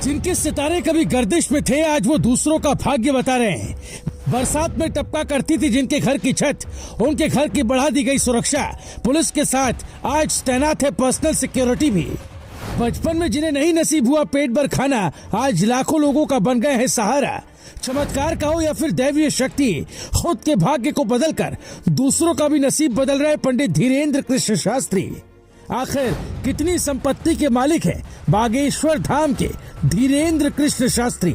जिनके सितारे कभी गर्दिश में थे, आज वो दूसरों का भाग्य बता रहे हैं। बरसात में टपका करती थी जिनके घर की छत, उनके घर की बढ़ा दी गई सुरक्षा। पुलिस के साथ आज तैनात है पर्सनल सिक्योरिटी भी। बचपन में जिन्हें नहीं नसीब हुआ पेट भर खाना, आज लाखों लोगों का बन गए हैं सहारा। चमत्कार का हो या फिर दैवीय शक्ति, खुद के भाग्य को बदलकर दूसरों का भी नसीब बदल रहे पंडित धीरेन्द्र कृष्ण शास्त्री। आखिर कितनी संपत्ति के मालिक है बागेश्वर धाम के धीरेन्द्र कृष्ण शास्त्री।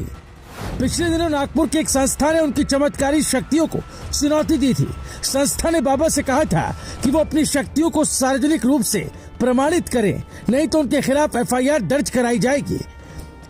पिछले दिनों नागपुर की एक संस्था ने उनकी चमत्कारी शक्तियों को चुनौती दी थी। संस्था ने बाबा से कहा था कि वो अपनी शक्तियों को सार्वजनिक रूप से प्रमाणित करें, नहीं तो उनके खिलाफ FIR दर्ज कराई जाएगी।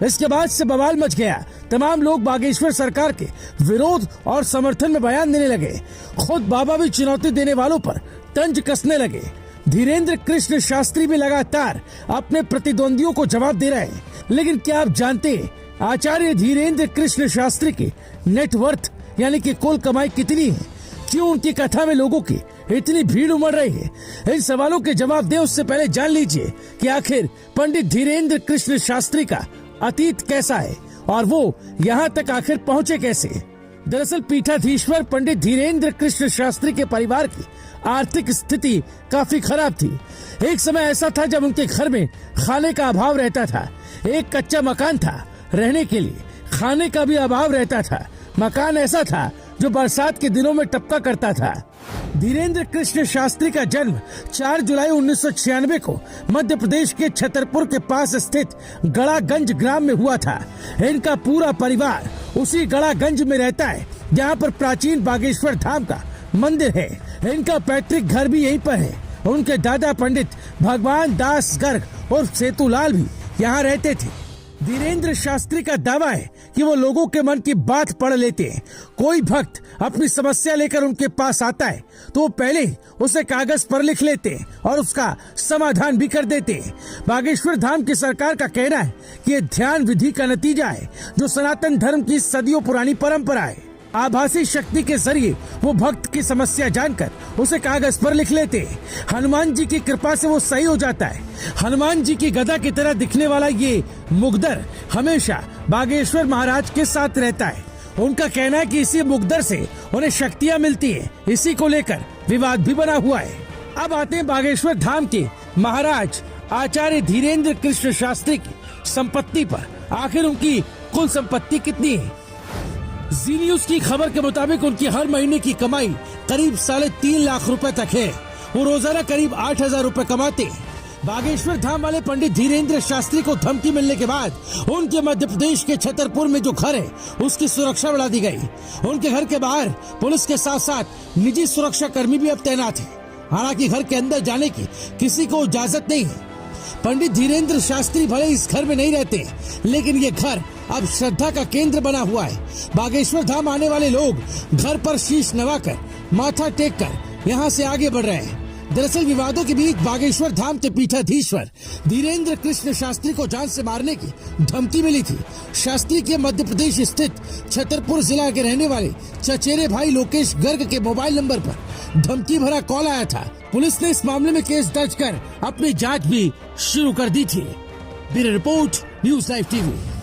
इसके बाद से बवाल मच गया। तमाम लोग बागेश्वर सरकार के विरोध और समर्थन में बयान देने लगे। खुद बाबा भी चुनौती देने वालों पर तंज कसने लगे। धीरेन्द्र कृष्ण शास्त्री भी लगातार अपने प्रतिद्वंदियों को जवाब दे रहे हैं। लेकिन क्या आप जानते हैं आचार्य धीरेन्द्र कृष्ण शास्त्री की नेटवर्थ यानी कि कुल कमाई कितनी है? क्यों उनकी कथा में लोगों की इतनी भीड़ उमड़ रही है? इन सवालों के जवाब दें उससे पहले जान लीजिए कि आखिर पंडित धीरेन्द्र कृष्ण शास्त्री का अतीत कैसा है और वो यहाँ तक आखिर पहुँचे कैसे। दरअसल पीठाधीश्वर पंडित धीरेन्द्र कृष्ण शास्त्री के परिवार की आर्थिक स्थिति काफी खराब थी। एक समय ऐसा था जब उनके घर में खाने का अभाव रहता था। एक कच्चा मकान था, रहने के लिए खाने का भी अभाव रहता था। मकान ऐसा था जो बरसात के दिनों में टपका करता था। धीरेन्द्र कृष्ण शास्त्री का जन्म 4 जुलाई 1996 को मध्य प्रदेश के छतरपुर के पास स्थित गड़ागंज ग्राम में हुआ था। इनका पूरा परिवार उसी गड़ागंज में रहता है जहाँ पर प्राचीन बागेश्वर धाम का मंदिर है। इनका पैतृक घर भी यहीं पर है। उनके दादा पंडित भगवान दास गर्ग और सेतुलाल भी यहाँ रहते थे। धीरेन्द्र शास्त्री का दावा है कि वो लोगों के मन की बात पढ़ लेते हैं। कोई भक्त अपनी समस्या लेकर उनके पास आता है तो वो पहले ही उसे कागज पर लिख लेते हैं और उसका समाधान भी कर देते हैं। बागेश्वर धाम की सरकार का कहना है कि ये ध्यान विधि का नतीजा है जो सनातन धर्म की सदियों पुरानी परंपरा है। आभासी शक्ति के जरिए वो भक्त की समस्या जानकर उसे कागज पर लिख लेते हैं। हनुमान जी की कृपा से वो सही हो जाता है। हनुमान जी की गदा की तरह दिखने वाला ये मुगदर हमेशा बागेश्वर महाराज के साथ रहता है। उनका कहना है कि इसी मुगदर से उन्हें शक्तियाँ मिलती है। इसी को लेकर विवाद भी बना हुआ है। अब आते हैं बागेश्वर धाम के महाराज आचार्य धीरेन्द्र कृष्ण शास्त्री की संपत्ति पर। आखिर उनकी कुल संपत्ति कितनी है? जी न्यूज की खबर के मुताबिक उनकी हर महीने की कमाई करीब 3.5 लाख रुपए तक है। वो रोजाना करीब 8,000 रुपए कमाते। बागेश्वर धाम वाले पंडित धीरेन्द्र शास्त्री को धमकी मिलने के बाद उनके मध्य प्रदेश के छतरपुर में जो घर है उसकी सुरक्षा बढ़ा दी गई। उनके घर के बाहर पुलिस के साथ साथ निजी सुरक्षा कर्मी भी अब तैनात है। हालांकि घर के अंदर जाने की किसी को इजाजत नहीं है। पंडित धीरेन्द्र शास्त्री भले इस घर में नहीं रहते, लेकिन ये घर अब श्रद्धा का केंद्र बना हुआ है। बागेश्वर धाम आने वाले लोग घर पर शीश नवाकर माथा टेक कर यहाँ से आगे बढ़ रहे हैं। दरअसल विवादों के बीच बागेश्वर धाम के पीठाधीश्वर धीरेन्द्र कृष्ण शास्त्री को जान से मारने की धमकी मिली थी। शास्त्री के मध्य प्रदेश स्थित छतरपुर जिला के रहने वाले चचेरे भाई लोकेश गर्ग के मोबाइल नंबर पर धमकी भरा कॉल आया था। पुलिस ने इस मामले में केस दर्ज कर अपनी जांच भी शुरू कर दी थी। Bureau report, news live TV.